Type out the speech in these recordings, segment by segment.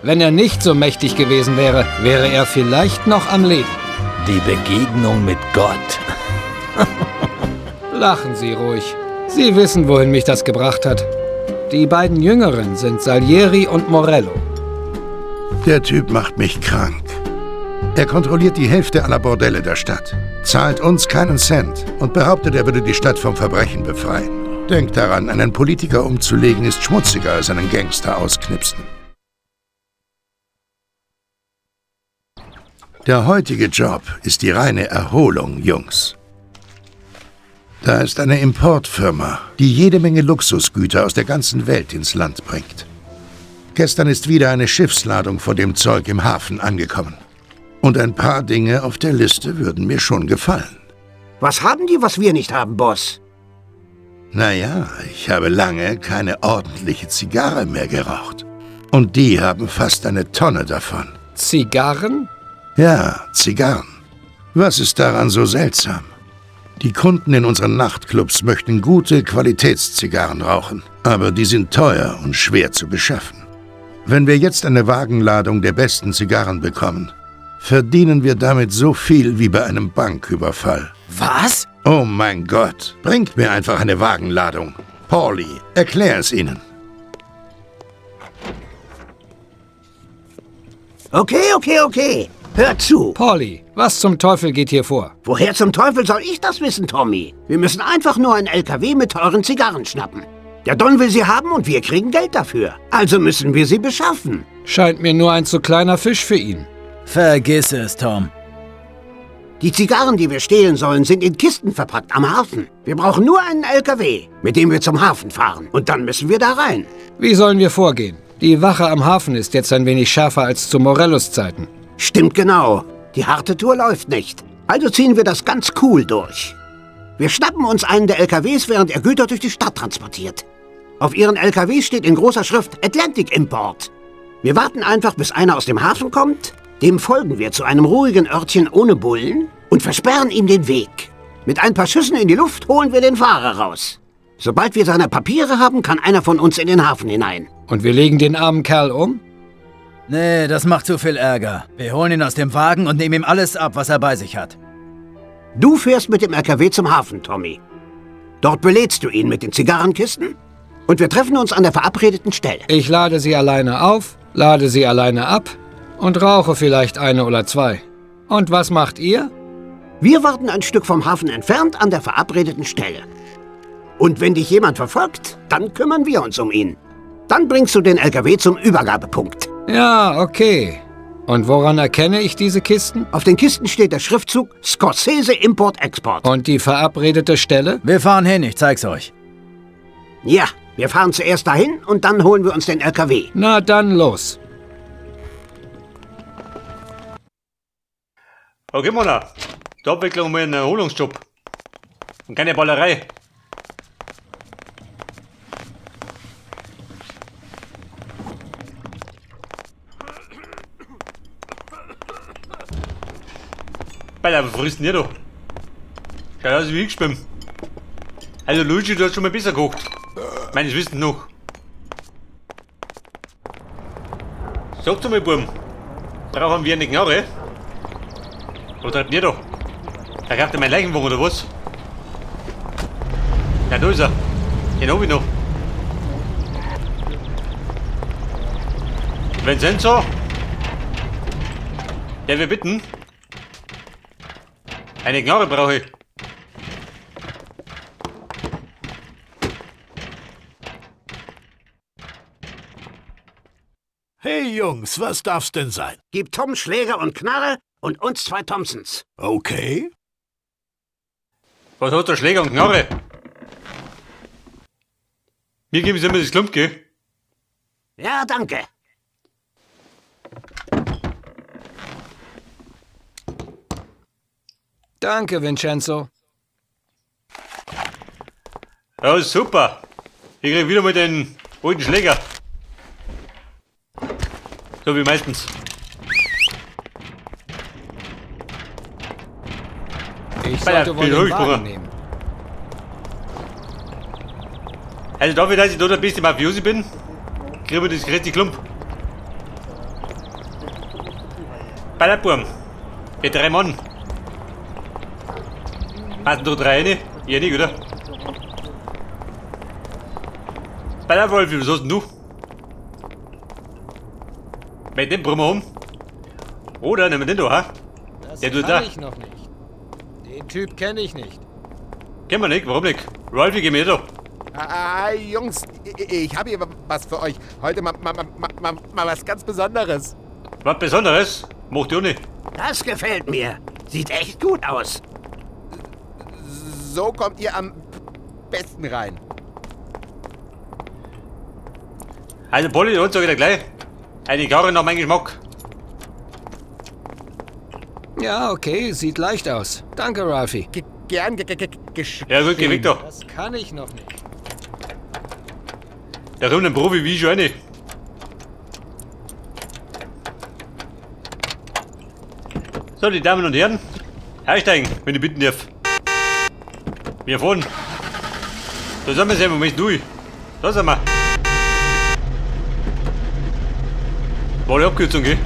Wenn er nicht so mächtig gewesen wäre, wäre er vielleicht noch am Leben. Die Begegnung mit Gott. Lachen Sie ruhig. Sie wissen, wohin mich das gebracht hat. Die beiden Jüngeren sind Salieri und Morello. Der Typ macht mich krank. Er kontrolliert die Hälfte aller Bordelle der Stadt, zahlt uns keinen Cent und behauptet, er würde die Stadt vom Verbrechen befreien. Denkt daran, einen Politiker umzulegen ist schmutziger als einen Gangster ausknipsen. Der heutige Job ist die reine Erholung, Jungs. Da ist eine Importfirma, die jede Menge Luxusgüter aus der ganzen Welt ins Land bringt. Gestern ist wieder eine Schiffsladung von dem Zeug im Hafen angekommen. Und ein paar Dinge auf der Liste würden mir schon gefallen. Was haben die, was wir nicht haben, Boss? Naja, ich habe lange keine ordentliche Zigarre mehr geraucht. Und die haben fast eine Tonne davon. Zigarren? Ja, Zigarren. Was ist daran so seltsam? Die Kunden in unseren Nachtclubs möchten gute Qualitätszigarren rauchen, aber die sind teuer und schwer zu beschaffen. Wenn wir jetzt eine Wagenladung der besten Zigarren bekommen, verdienen wir damit so viel wie bei einem Banküberfall. Was? Oh mein Gott, bringt mir einfach eine Wagenladung. Pauli, erklär es ihnen. Okay. Hört zu. Pauli, was zum Teufel geht hier vor? Woher zum Teufel soll ich das wissen, Tommy? Wir müssen einfach nur einen LKW mit teuren Zigarren schnappen. Der Don will sie haben und wir kriegen Geld dafür. Also müssen wir sie beschaffen. Scheint mir nur ein zu kleiner Fisch für ihn. Vergiss es, Tom. Die Zigarren, die wir stehlen sollen, sind in Kisten verpackt am Hafen. Wir brauchen nur einen LKW, mit dem wir zum Hafen fahren. Und dann müssen wir da rein. Wie sollen wir vorgehen? Die Wache am Hafen ist jetzt ein wenig schärfer als zu Morellos Zeiten. Stimmt genau. Die harte Tour läuft nicht. Also ziehen wir das ganz cool durch. Wir schnappen uns einen der LKWs, während er Güter durch die Stadt transportiert. Auf ihren LKW steht in großer Schrift Atlantic Import. Wir warten einfach, bis einer aus dem Hafen kommt. Dem folgen wir zu einem ruhigen Örtchen ohne Bullen und versperren ihm den Weg. Mit ein paar Schüssen in die Luft holen wir den Fahrer raus. Sobald wir seine Papiere haben, kann einer von uns in den Hafen hinein. Und wir legen den armen Kerl um? Nee, das macht zu viel Ärger. Wir holen ihn aus dem Wagen und nehmen ihm alles ab, was er bei sich hat. Du fährst mit dem LKW zum Hafen, Tommy. Dort belädst du ihn mit den Zigarrenkisten und wir treffen uns an der verabredeten Stelle. Ich lade sie alleine auf, lade sie alleine ab und rauche vielleicht eine oder zwei. Und was macht ihr? Wir warten ein Stück vom Hafen entfernt an der verabredeten Stelle. Und wenn dich jemand verfolgt, dann kümmern wir uns um ihn. Dann bringst du den LKW zum Übergabepunkt. Ja, okay. Und woran erkenne ich diese Kisten? Auf den Kisten steht der Schriftzug Scorsese Import-Export. Und die verabredete Stelle? Wir fahren hin, ich zeig's euch. Ja, wir fahren zuerst dahin und dann holen wir uns den LKW. Na dann los. Okay, Mona. Die Abwicklung um einen Erholungsjob. Und keine Ballerei. Alter, was frisst denn ihr da? Schaut aus wie geschwommen. Also Luigi, du hast schon mal besser gekocht. Meines Wissens noch. Sagt's mal, Buben. Brauchen wir eine Knarre? Was treibt ihr da? Verkauft ihr meinen Leichenwagen oder was? Ja, da ist er. Den hab ich noch. Wenn Sensor? Der wir bitten. Eine Knarre brauche ich. Hey Jungs, was darf's denn sein? Gib Tom Schläger und Knarre und uns 2 Thompsons. Okay. Was hat der Schläger und Knarre? Mir geben sie immer das Klump, gell? Ja, danke. Danke, Vincenzo. Ja, super. Ich krieg wieder mal den alten Schläger. So wie meistens. Ich sollte wohl den Wagen nehmen. Also dafür, dass ich da der beste Mafiosi bin, kriegen wir das richtig Klump. Ballerburm. Mit 3 Mann. Passen da 3 rein? Ihr nicht, oder? Ballerwolf, was hast denn du? Mit dem brummen wir um. Oder nehmen wir den da, ha? Das Der tut kann da. ich noch nicht. Den Typ kenne ich nicht. Kennen wir nicht, warum nicht? Ralphie, geh mir da. Jungs, ich habe hier was für euch. Heute mal was ganz Besonderes. Was Besonderes? Macht ihr nicht. Das gefällt mir. Sieht echt gut aus. So kommt ihr am besten rein. Also Polly, und sag ich dir gleich. Eine Karre nach meinem Geschmack. Ja, okay, sieht leicht aus. Danke, Ralphie. Gern Ja gut, geh weg da. Das kann ich noch nicht. Der kommt ein Profi wie schon eine. So, die Damen und Herren. Einsteigen, wenn ich bitten darf. Wir fahren. Da sind wir sehen, wo möchten du? Da sind wir. War die Abkürzung, gell?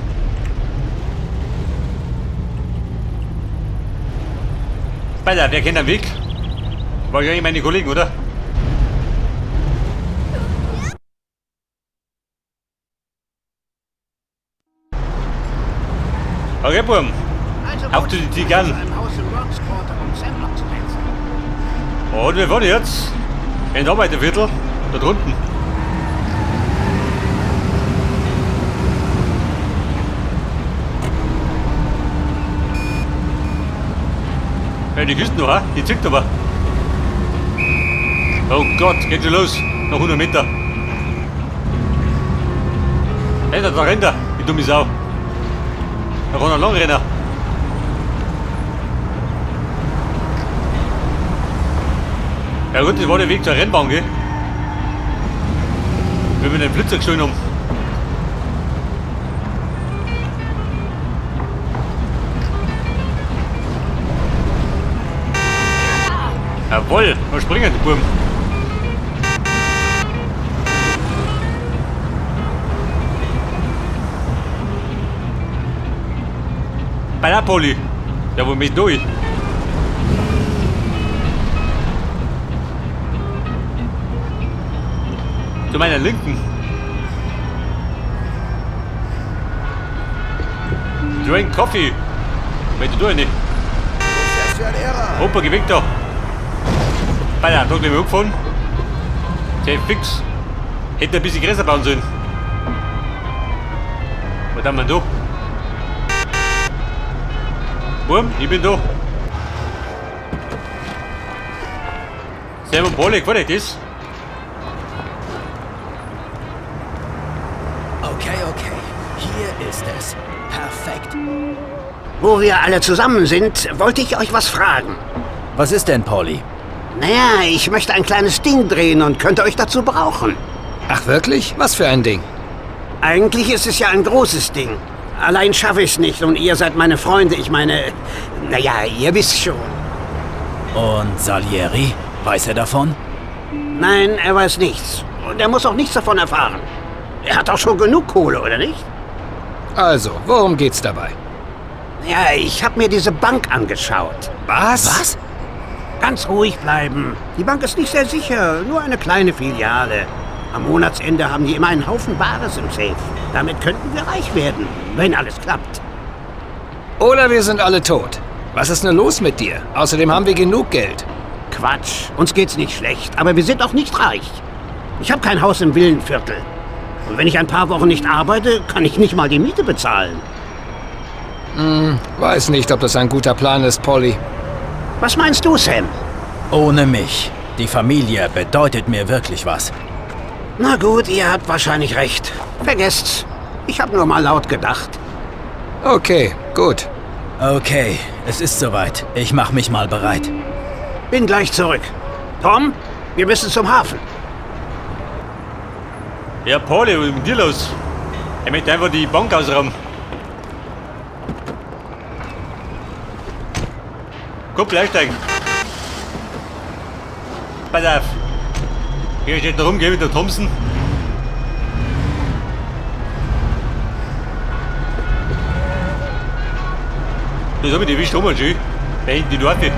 Weiter, wer kennt den Weg? Wahrscheinlich meine Kollegen, oder? Okay, Burm. Auf zu die Zigarren. Ein Haus im Rocks Quarter, um Sam zu setzen. Und wir fahren jetzt in Arbeiterviertel, da drunten. Ja, die Küsten noch, ha? Die zickt aber. Oh Gott, geht schon los. Noch 100 Meter. Hey, da rennt er, die dumme Sau. Da kann er lang rennen. Ja gut, das war der Weg zur Rennbahn, gell? Wenn wir den Flitzer gestohlen haben. Jawohl, wir springen, die Buben. Bei der Poli. Ja, wo mich durch? Zu meiner Linken. Drink Coffee. Möchtest du nicht? Das ist ja ein Lehrer. Opa, gewinkt da. Bei der Tag nicht mehr hochgefahren. Sehr fix. Hätte ein bisschen größer bauen sollen. Was haben wir da? Wurm, ich bin da. Servus Polly, gefällt euch das? Okay. Hier ist es. Perfekt. Wo wir alle zusammen sind, wollte ich euch was fragen. Was ist denn, Polly? Naja, ich möchte ein kleines Ding drehen und könnte euch dazu brauchen. Ach wirklich? Was für ein Ding? Eigentlich ist es ja ein großes Ding. Allein schaffe ich es nicht und ihr seid meine Freunde. Ich meine, naja, ihr wisst schon. Und Salieri? Weiß er davon? Nein, er weiß nichts. Und er muss auch nichts davon erfahren. Er hat auch schon genug Kohle, oder nicht? Also, worum geht's dabei? Ja, ich habe mir diese Bank angeschaut. Was? Ganz ruhig bleiben. Die Bank ist nicht sehr sicher, nur eine kleine Filiale. Am Monatsende haben die immer einen Haufen Bares im Safe. Damit könnten wir reich werden, wenn alles klappt. Oder wir sind alle tot. Was ist denn los mit dir? Außerdem haben wir genug Geld. Quatsch, uns geht's nicht schlecht, aber wir sind auch nicht reich. Ich habe kein Haus im Villenviertel. Und wenn ich ein paar Wochen nicht arbeite, kann ich nicht mal die Miete bezahlen. Weiß nicht, ob das ein guter Plan ist, Polly. Was meinst du, Sam? Ohne mich. Die Familie bedeutet mir wirklich was. Na gut, ihr habt wahrscheinlich recht. Vergesst's. Ich habe nur mal laut gedacht. Okay, gut. Okay, es ist soweit. Ich mach mich mal bereit. Bin gleich zurück. Tom, wir müssen zum Hafen. Ja, Polly, was ist mit dir los? Er möchte einfach die Bank ausrauben. Kuppel einsteigen. Pass auf. Hier steht da rum, geh mit der Thompson. Das haben wir die erwischt, Roman schön. Da hinten in die Dorfe.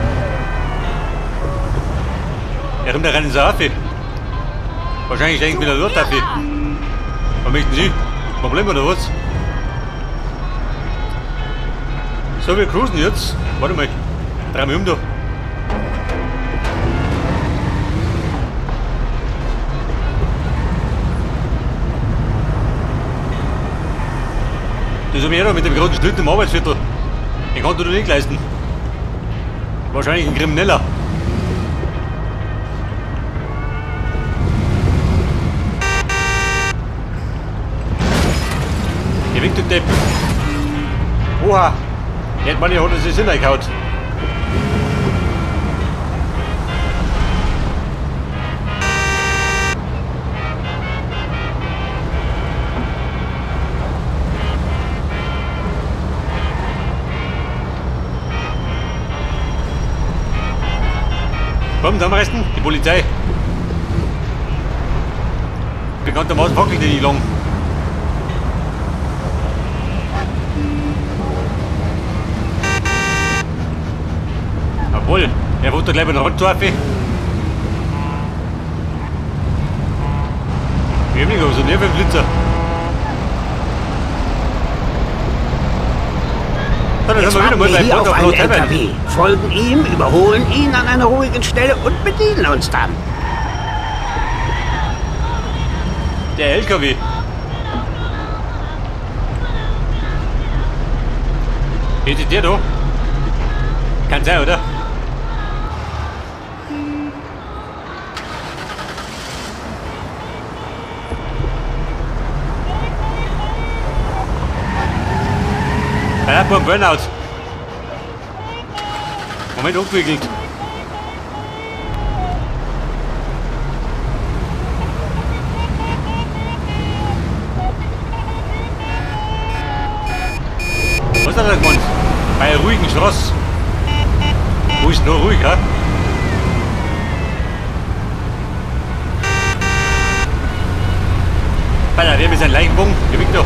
Er kommt da rein in die Dorfe. Wahrscheinlich denken wir wieder dort dafür. Was möchten Sie? Problem oder was? So, wir cruisen jetzt. Warte mal. Dreh mich um da. Das habe ich da mit dem großen Schnitt im Arbeitsviertel. Den kannst du nicht leisten. Wahrscheinlich ein Krimineller. Geh weg, du Depp. Oha. Jetzt mal, hat er sich Sinn eingehaut. Komm, zusammenreißen, die Polizei. Bekanntermaßen fackelt die nicht lang. Jawohl, er wollte gleich bei der Handscharfe. Wir haben nicht so einen Nervenblitzer. Dann Jetzt sind wir wieder warten mal wir beim hier auf einen Port of LKW, folgen ihm, überholen ihn an einer ruhigen Stelle und bedienen uns dann. Der LKW. Ist der da? Kann sein, oder? Er hat beim Burnout. Moment, umgewickelt. Was hat er gemeint? Bei einer ruhigen Straße. Wo ist noch ruhig, ha? Alter, wer mit seinem Leichenbogen? Der wiegt doch.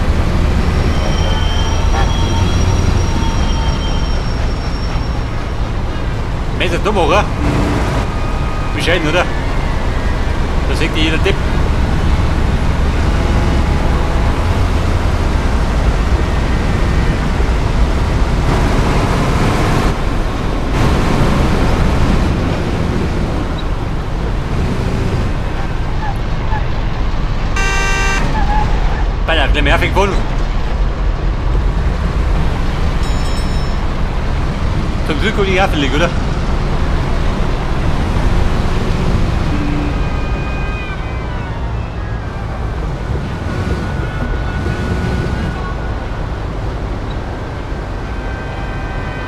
Meinst du das dumm, oder? Bescheiden, oder? Da sagt dir jeder Tipp. Alter, gleich mehr gefunden. Zum Glück die Affelig, oder?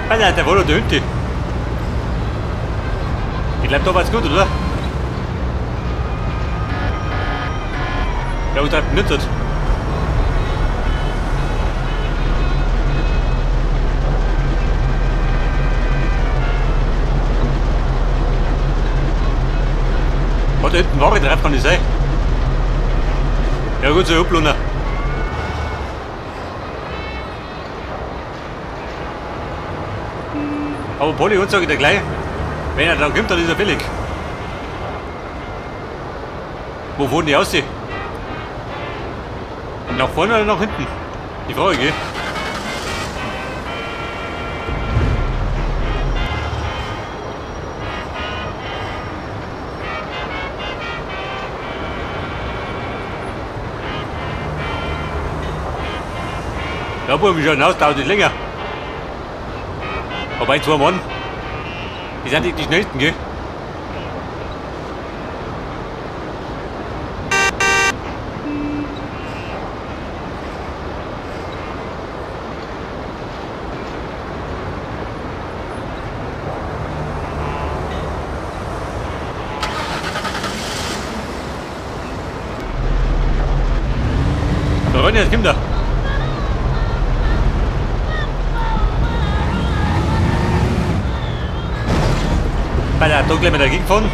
Alter, der war doch der Hütte. Ich glaube, da war's gut, oder? Ja, und hat nicht. Da hinten Ware drauf, kann ich sein. Ja gut, so Uplunder. Aber Polly und sage ich dir gleich, wenn er dann kommt, dann ist er billig. Wo fahren die aus? Nach vorne oder nach hinten? Die Frage, gell? Ja, Buben, schon aus, dauert nicht länger. Aber ein, zwei Mann, die sind nicht die schnellsten, gell? Da rein, jetzt kommt er. Bei der da gleich mal dagegen gefahren.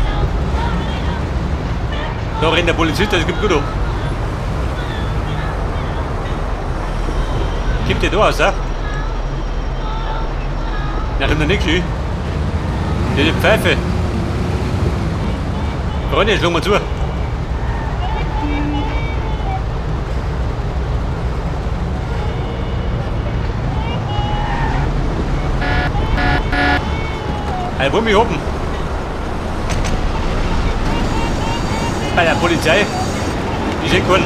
Da rennt der Polizist, das gibt gut an. Gibt der da aus, ja? Na, kommt da nix, ey. Die Pfeife. Freunde, schlag mal zu. Hey, wo mich oben? Bei der Polizei. Die sind gewonnen.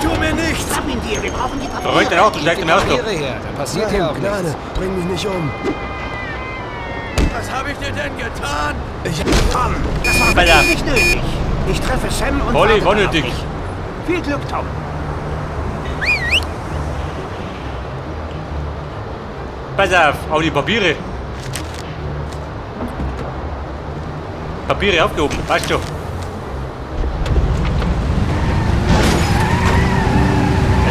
Tu mir nichts! Hab ihn dir, wir brauchen die Papiere. Verrückt dein Auto, steigt im Auto. Papiere her, da passiert hier auch nichts. bring mich nicht um. Was habe ich dir denn getan? Tom, das war Bei der- wirklich nicht nötig. Ich treffe Sam und Polly, warte war dann nötig. auf dich. Viel Glück, Tom. Pass auf, auch die Papiere. Papiere aufgehoben, weißt du.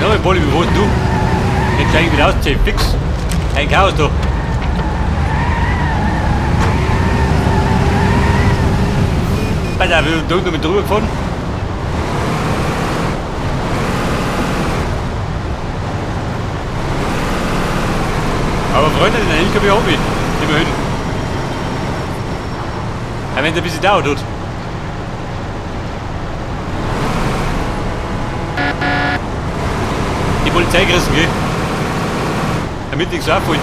Ja, noch Polly, wie wohnst du? Den gleich wieder ausziehen, fix. Ein Chaos, du. Pass auf, wir sind da mit drüber gefahren. Aber Freunde, den LKW haben wir. Immerhin. Aber wenn es ein bisschen dauert tut. Die Polizei gerissen, gell? Damit nichts auffällt.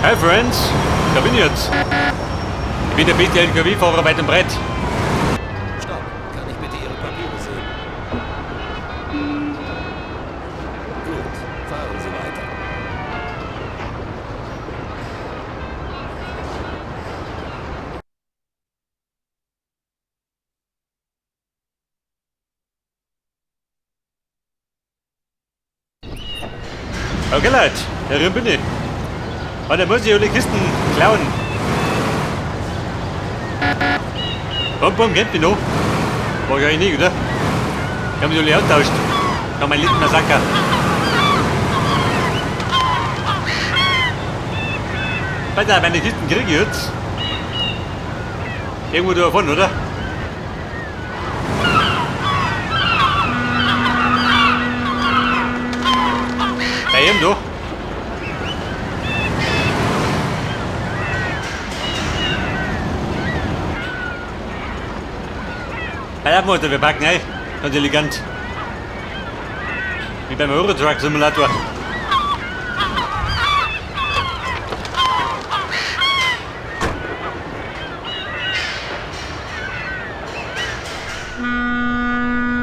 Hi Friends, da bin ich jetzt. Ich bin der beste LKW-Fahrer weit und breit. Stopp, kann ich bitte Ihre Papiere sehen? Gut, fahren Sie weiter. Okay Leute, darin bin ich. Und dann muss ich alle Kisten klauen. Bum, kennt mich noch? War ich eigentlich nicht, oder? Ich hab mich alle austauscht. Ich hab meinen letzten Massaker. Pass auf, meine Kisten kriege ich jetzt. Irgendwo davon, oder? Bei ihm doch. Ja, Mutter, wir packen ein. Ganz elegant. Wie beim Eurotruck Simulator.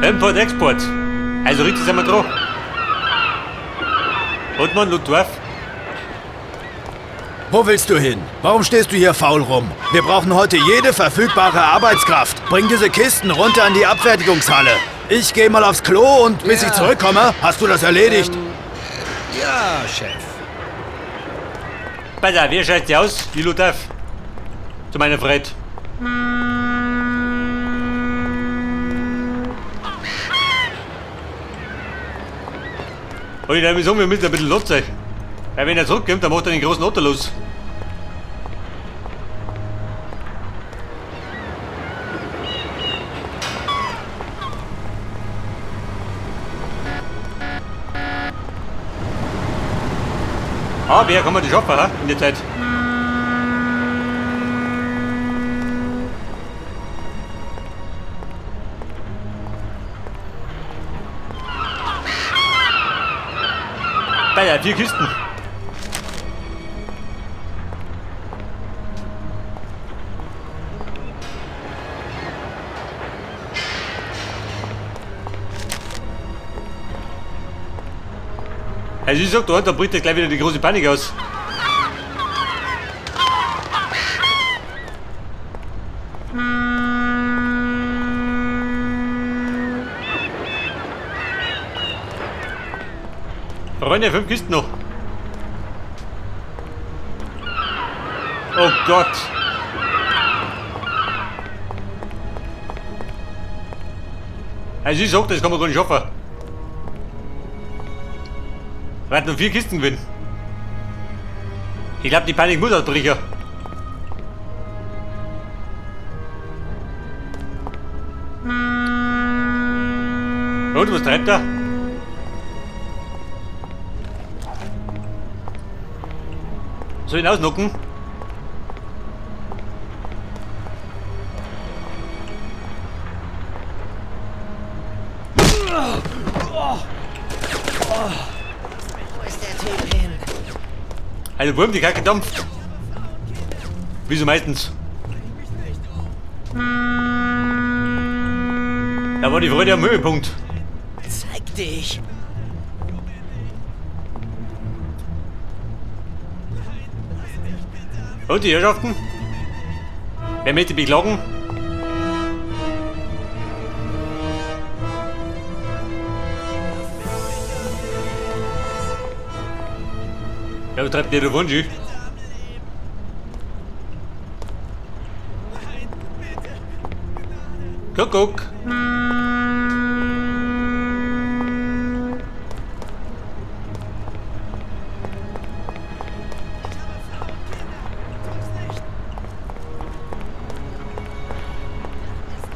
Import, Export. Also richtig sind wir drauf. Und man, Luftwaffe. Wo willst du hin? Warum stehst du hier faul rum? Wir brauchen heute jede verfügbare Arbeitskraft. Bring diese Kisten runter in die Abfertigungshalle. Ich gehe mal aufs Klo und bis Ja. ich zurückkomme, hast du das erledigt. Ja, Chef. Pass auf, wie schaut sie aus? Die Luftwaffe. Zu meiner Freude. Und ich nehme so, wir müssen ein bisschen Lot sein. Weil wenn er zurückkommt, dann macht er den großen Otto los. Ah, wer kann man das schaffen, ha? In der Zeit. Bei der 4 Kisten. Also ich sag da, da bricht ja gleich wieder die große Panik aus. Freunde, 5 Kisten noch. Oh Gott. Also ich sag, das kann man gar nicht schaffen. Wir hatten noch 4 Kisten gewinnen. Ich glaube, die Panik muss ausbrechen. Und, was treibt er? Soll ich ihn ausnocken? Wo ist der Typ hin? Also Wurm, die Kacke dampft. Wie so meistens. Da war die Freude am Höhepunkt. Zeig dich. Und die Herrschaften? Wer möchte beklagen? Ja, was treibt der da Wunsch? Kuckuck.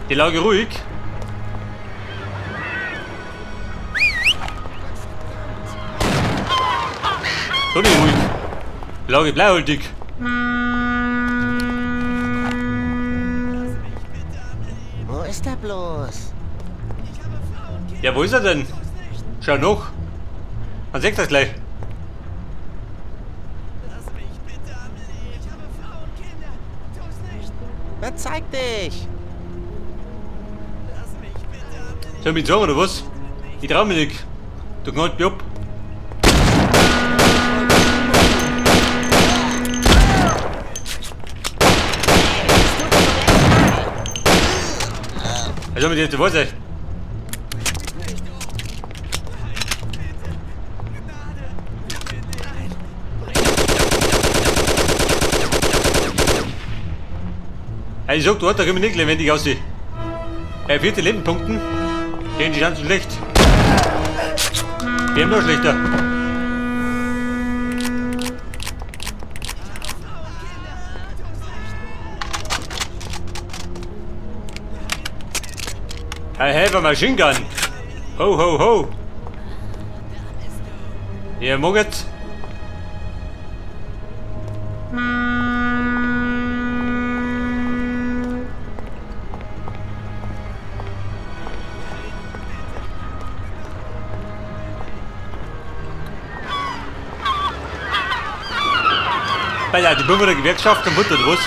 Die Lage ruhig. So nicht ruhig. Die Lage blauhältig. Wo ist er bloß? Ja, wo ist er denn? Schau noch. Man sieht das gleich. Na, zeig dich. Soll ich mich sagen, oder was? Ich trau mich nicht. Du knallt mich ab. Also mit dir zu Vorsicht. Ich sag, du hast da können wir nicht lebendig aussehen. 4. Lebenpunkten. Gehen die Chancen schlecht. Wir haben noch schlechter. I have a machine gun. Ho, ho, ho. Ihr mogget. Bei der Bürger der Gewerkschaft am Mund oder was?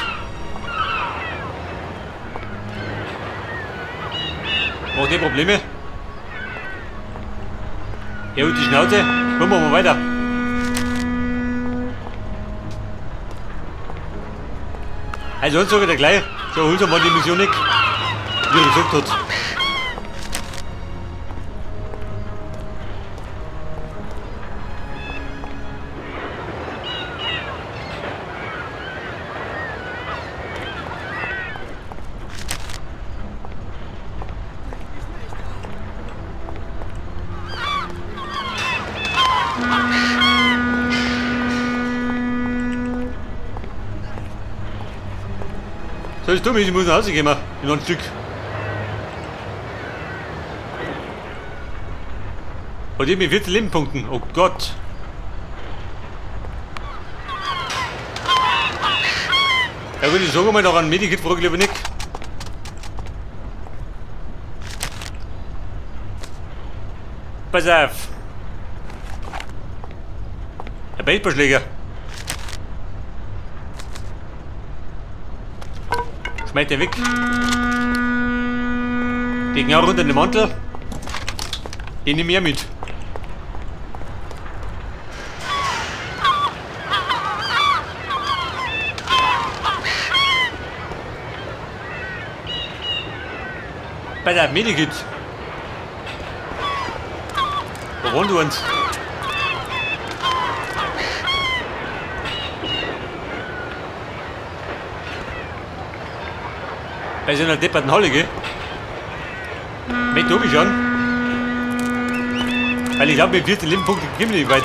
Macht ihr Probleme? Ja, und die Schnauze. Machen wir mal weiter. Also, sonst sage ich dir gleich, so holt mal die Mission nicht, wie er gesagt hat. So ist dumm, ich muss nach Hause gehen, in ein Stück. Und ich mit 14 Lebenpunkten, oh Gott. Ja gut, ich sage mal noch ein Medikit, frage ich lieber nicht. Pass auf. Ein Baseballschläger. Schmeißt den weg. Die genau runter in den Mantel. Den nehme ich mit. Bei der Medikit. Wo wohnt du uns? Bei so einer depperten Halle, gell? Mit oben schon. Weil ich glaube, mit 14 Lebenpunkten gehen wir nicht weit.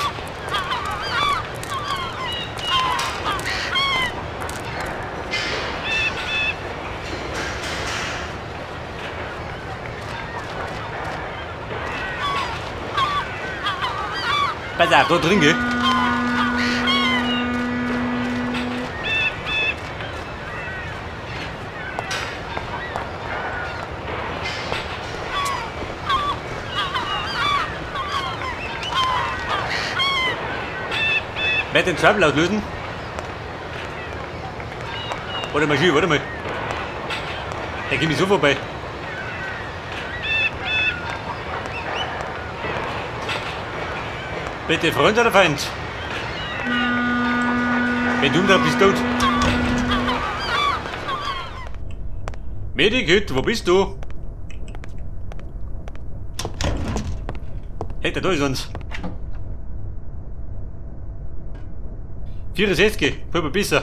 Pass auf, da drin, gell? Wer den Trouble auslösen? Warte mal, warte mal. Der geht mich so vorbei. Bitte Freund oder Feind? Wenn du da bist, tot. Medikit, wo bist du? Hey, da ist uns. 64, voll mal besser.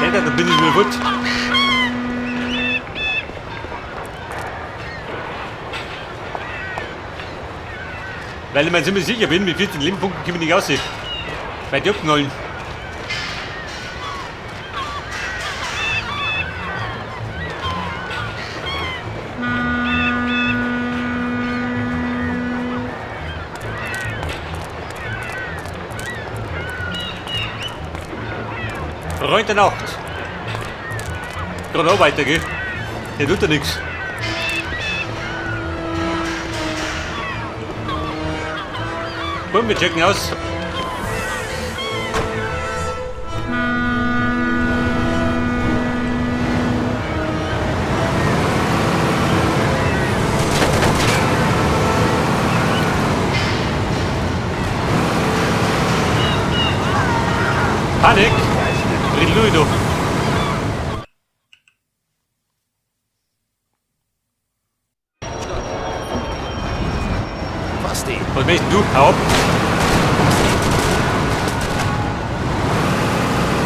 Alter, da bin ich mir gut. Weil ich mir ziemlich sicher bin, mit 14 Lebenpunkten können wir nicht aussehen. Weil die abknallen. Freund der Nacht. Kann auch weiter, gell? Der tut ja nichts. Komm, wir checken aus. Panik! Riluido! Basti, Was möchtest du? Hau ab!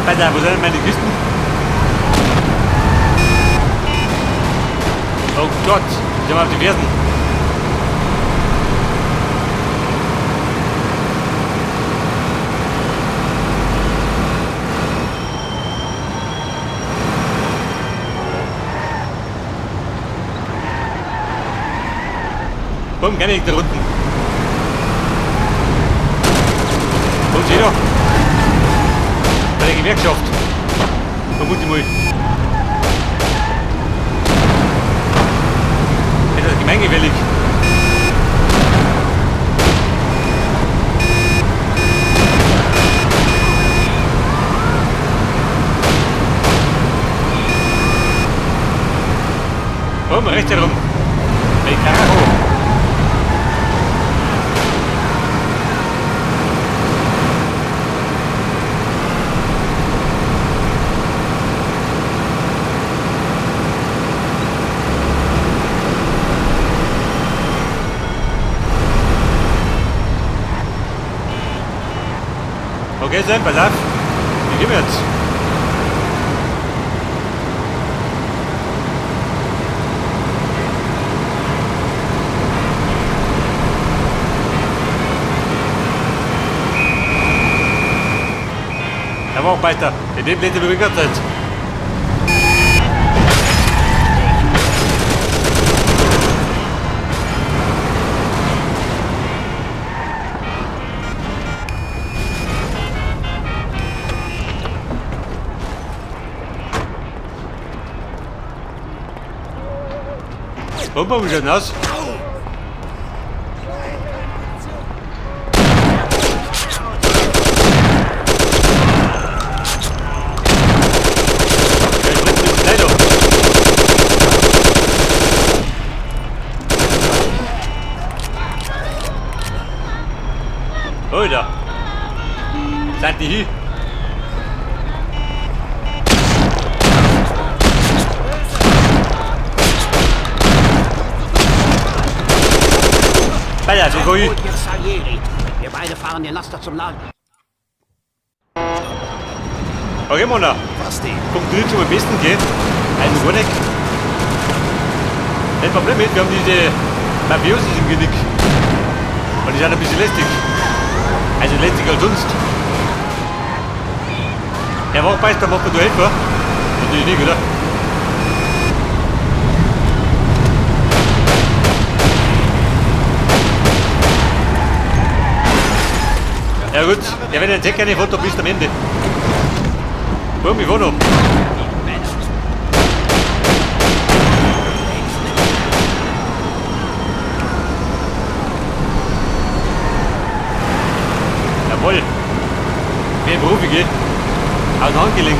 Alter, wo sind denn meine Kisten? Oh Gott, ich hab auf die Fersen. Komm, gerne da unten. Komm, sieh doch. Bei der Gewerkschaft. Vermute mal. Ist das gemeingefällig? Komm, rechts herum. Bei Karacho. Okay, Sam, pass auf. Wie gehen wir jetzt? Da war auch weiter. In dem Blätter bewegt seid. Warum schaut aus? Oder? Seid ihr hier? Alter, so gut. Jetzt Salieri. Wir beide fahren den Laster zum Lager. Okay, Mona. Basti, Kommt nicht zum besten, gell? Ein Runeck. Das Problem ist, wir haben diese Mafiosis im Genick. Und die sind ein bisschen lästig. Also lästiger als sonst. Er Wachmeister, macht mir du Helfer? Natürlich nicht, oder? Ja gut, ja, wenn ich jetzt keine Foto bis am Ende. Boom, ich war noch. Jawohl. Wie ein Profi, gell? Aus dem Handgelenk.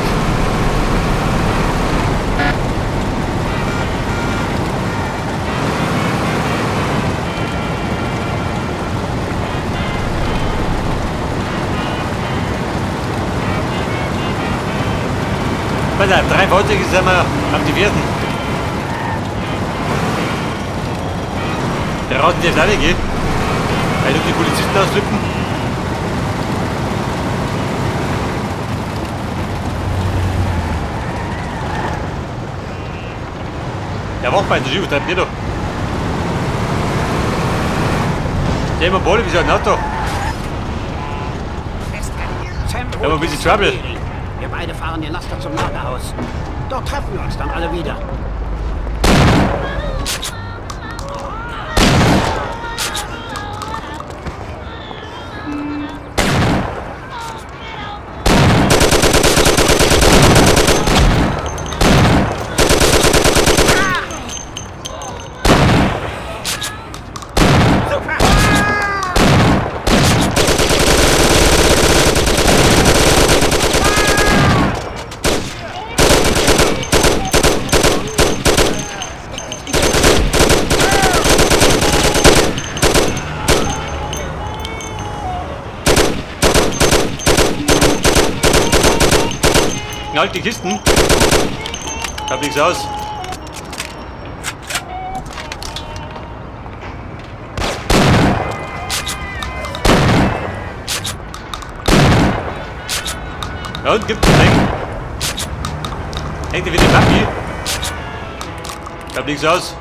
Bei der 3 Fahrzeuge sind wir am diversen. Der Rasen darf auch nicht gehen. Weil die Polizisten ausflippen. Der Wachmeister ist übertreibt nicht da. Stell mal Bolle, wie so ein Auto. Wir haben ein bisschen Trouble. Wir beide fahren den Laster zum Lagerhaus. Dort treffen wir uns dann alle wieder. Knallt die Kisten. Ich hab nichts aus. Ja, und gibt's ein Ding. Hängt ihr wieder Papi? Ich hab nichts aus.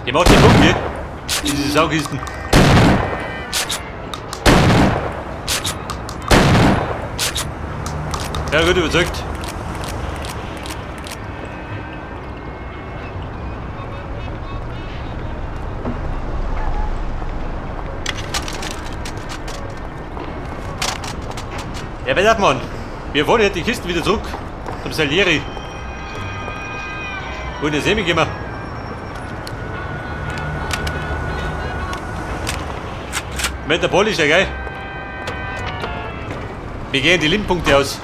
Die macht den Punkt, gell? Diese Saugkisten. Ja, gut überzeugt. Ja, was hat man? Wir fahren jetzt die Kisten wieder zurück zum Salieri. Und jetzt sehen wir. Mit der Ball ist ja geil. Wir gehen die Limpunkte aus.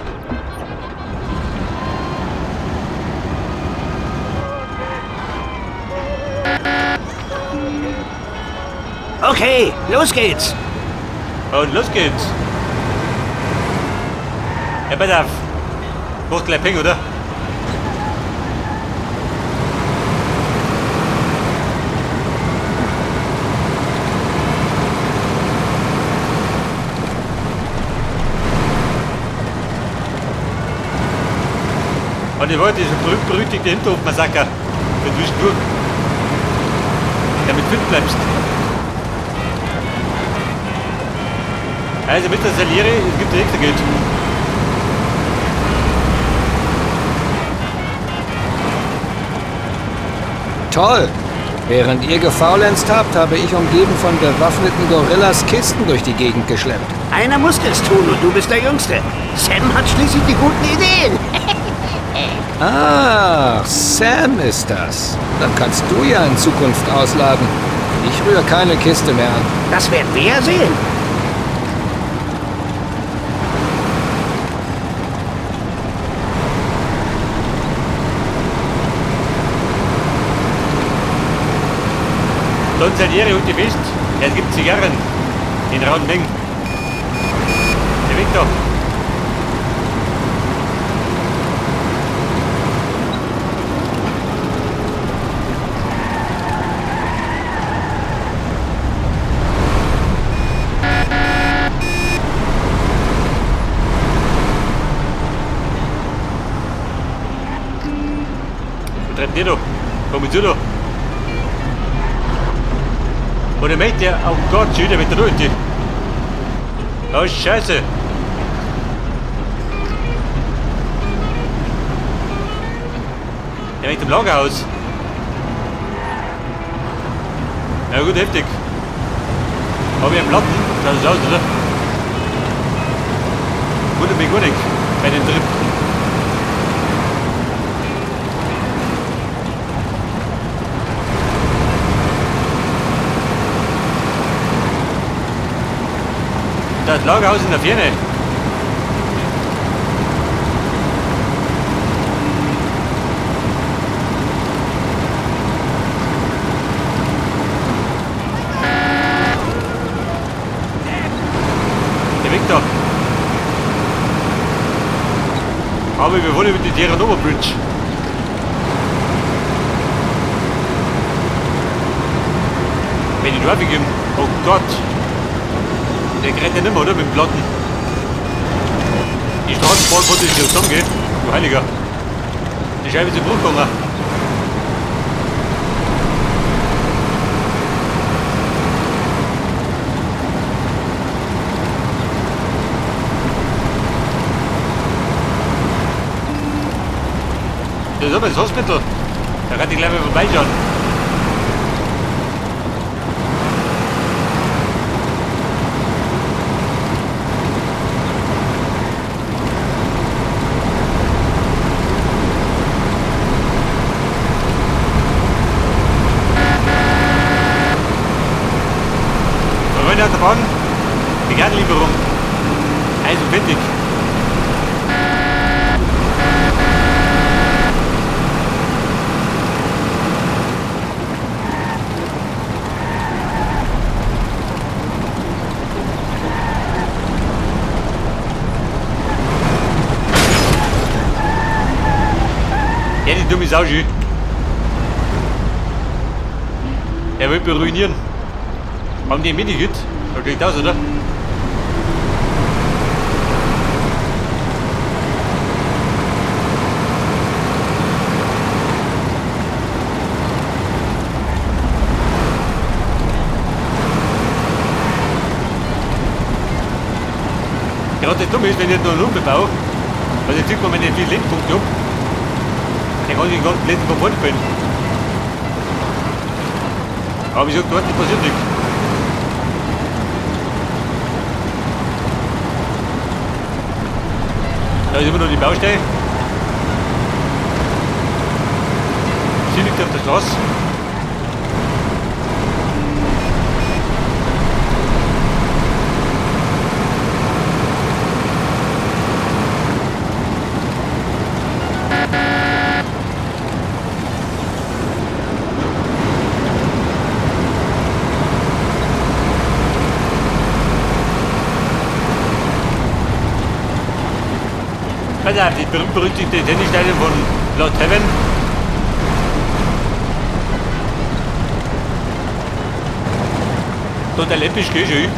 Okay, los geht's. Und los geht's. Ja, pass auf. Macht gleich Ping, oder? Und ich wollte diesen berühmt-berüchtigten Hinterhof-Massaker für zwischendurch. Damit fit bleibst. Also mit der Salieri, es gibt nichts Geld. Toll! Während ihr gefaulenzt habt, habe ich umgeben von bewaffneten Gorillas Kisten durch die Gegend geschleppt. Einer musste es tun und du bist der Jüngste. Sam hat schließlich die guten Ideen. Ach, Sam ist das. Dann kannst du ja in Zukunft ausladen. Ich rühre keine Kiste mehr an. Das werden wir ja sehen. Don Salieri und die Mist, es gibt Zigarren in rauen Mengen. Der Victor. Du treibst nicht da. Komm mit dir da. Oder möchte der... Oh Gott, schon wieder mit der Leute. Oh, Scheiße. Der möchte im Lagerhaus. Na gut, heftig. Hab ich einen Platten? Schaut das aus, oder? Wundert mich gar nicht bei dem Trip. Das Lagerhaus in der Ferne. Der Victor. Aber wir wollen mit der Terra Nova Bridge. Wenn die Traffic geben. Oh Gott. Der rennt ja nicht mehr, oder? Mit dem Platten. Die Straßenbahn konnte nicht zusammengehen. Du Heiliger. Die Scheibe ist in Bruch gegangen. Da ist aber das Hospital. Da kann ich gleich mal vorbeischauen. Freunde aus der Bahn, Veganlieferung. Also fertig. Ja, die dumme Sau, schön. Er will mich ruinieren. Haben die Mini-Hüt? Da kriegt aus, oder? Gerade das Dumme ist, wenn ich jetzt noch einen Unbebau, weil jetzt sieht man meine 4 Lenkpunkte ab, dann kann ich den ganzen letzten Verband spielen. Aber ich sag, dort nicht passiert nichts. Da ist immer noch die Baustelle. Sie liegt auf der Straße. Pass auf, die berühmt-berüchtigte Tennisstadion von Lord Heaven. Total episch, gell, schön.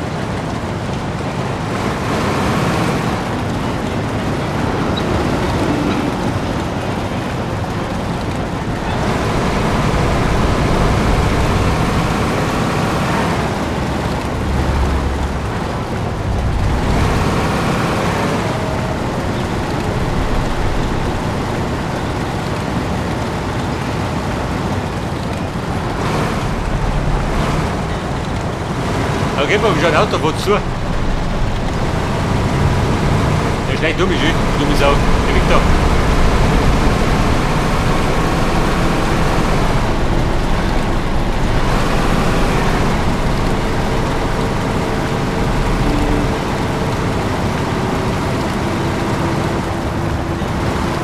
Da geht man schon ein Autobot zu. Der schleicht dumme schön, dumme Sau. Der Victor.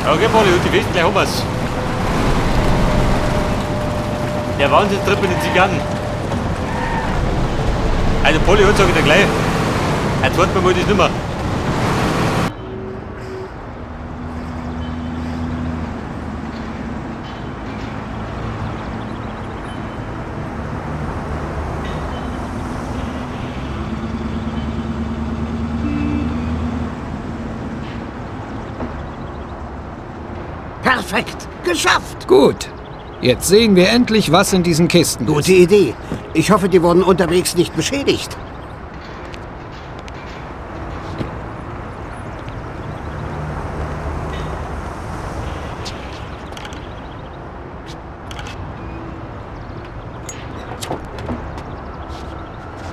Da geht man die West gleich um was. Der Wahnsinn trippelt in Zigarren. Also Poli hat sage ich dir gleich. Jetzt warten wir mal das nicht mehr. Perfekt. Geschafft. Gut. Jetzt sehen wir endlich, was in diesen Kisten ist. Gute Idee. Ich hoffe, die wurden unterwegs nicht beschädigt.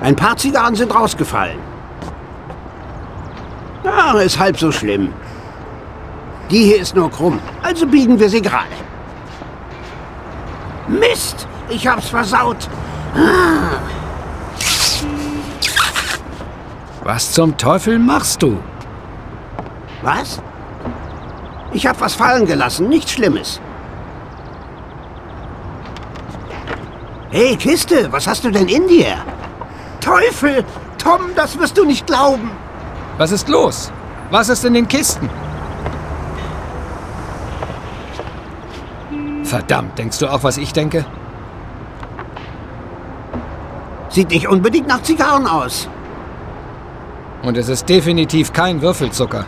Ein paar Zigarren sind rausgefallen. Ah, ist halb so schlimm. Die hier ist nur krumm, also biegen wir sie gerade. Mist, ich hab's versaut. Ah. Was zum Teufel machst du? Was? Ich hab was fallen gelassen, nichts Schlimmes. Hey, Kiste, was hast du denn in dir? Teufel! Tom, das wirst du nicht glauben. Was ist los? Was ist in den Kisten? Verdammt, denkst du auch, was ich denke? Sieht nicht unbedingt nach Zigarren aus. Und es ist definitiv kein Würfelzucker.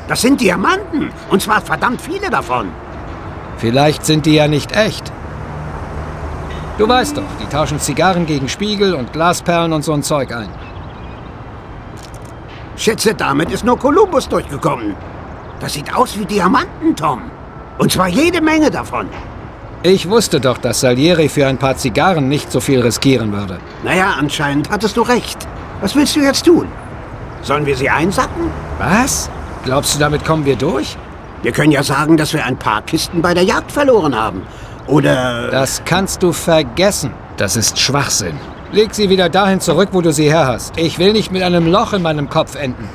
Das sind Diamanten. Und zwar verdammt viele davon. Vielleicht sind die ja nicht echt. Du weißt doch, die tauschen Zigarren gegen Spiegel und Glasperlen und so ein Zeug ein. Schätze, damit ist nur Kolumbus durchgekommen. Das sieht aus wie Diamanten, Tom. Und zwar jede Menge davon. Ich wusste doch, dass Salieri für ein paar Zigarren nicht so viel riskieren würde. Naja, anscheinend hattest du recht. Was willst du jetzt tun? Sollen wir sie einsacken? Was? Glaubst du, damit kommen wir durch? Wir können ja sagen, dass wir ein paar Kisten bei der Jagd verloren haben. Oder... Das kannst du vergessen. Das ist Schwachsinn. Leg sie wieder dahin zurück, wo du sie her hast. Ich will nicht mit einem Loch in meinem Kopf enden.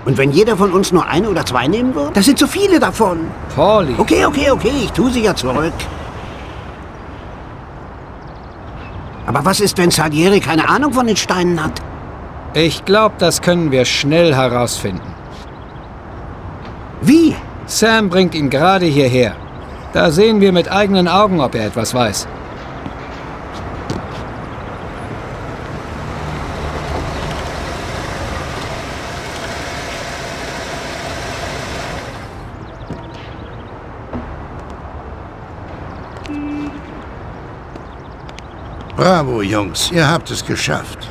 Und wenn jeder von uns nur 1 oder 2 nehmen würde? Das sind zu viele davon. Pauli. Okay, ich tue sie ja zurück. Aber was ist, wenn Salieri keine Ahnung von den Steinen hat? Ich glaube, das können wir schnell herausfinden. Wie? Sam bringt ihn gerade hierher. Da sehen wir mit eigenen Augen, ob er etwas weiß. Bravo, Jungs, ihr habt es geschafft.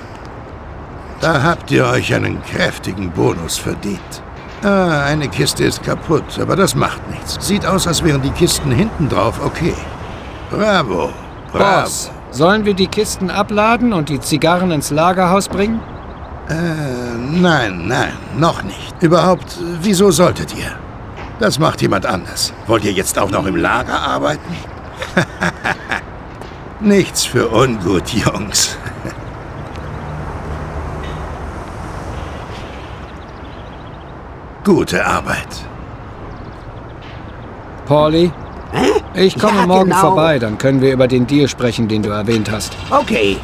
Da habt ihr euch einen kräftigen Bonus verdient. Ah, eine Kiste ist kaputt, aber das macht nichts. Sieht aus, als wären die Kisten hinten drauf okay. Bravo, bravo. Boss, sollen wir die Kisten abladen und die Zigarren ins Lagerhaus bringen? Nein, noch nicht. Überhaupt, wieso solltet ihr? Das macht jemand anders. Wollt ihr jetzt auch noch im Lager arbeiten? Nichts für ungut, Jungs. Gute Arbeit. Pauli, Hä? ich komme Ja, morgen genau. vorbei, dann können wir über den Deal sprechen, den du erwähnt hast. Okay,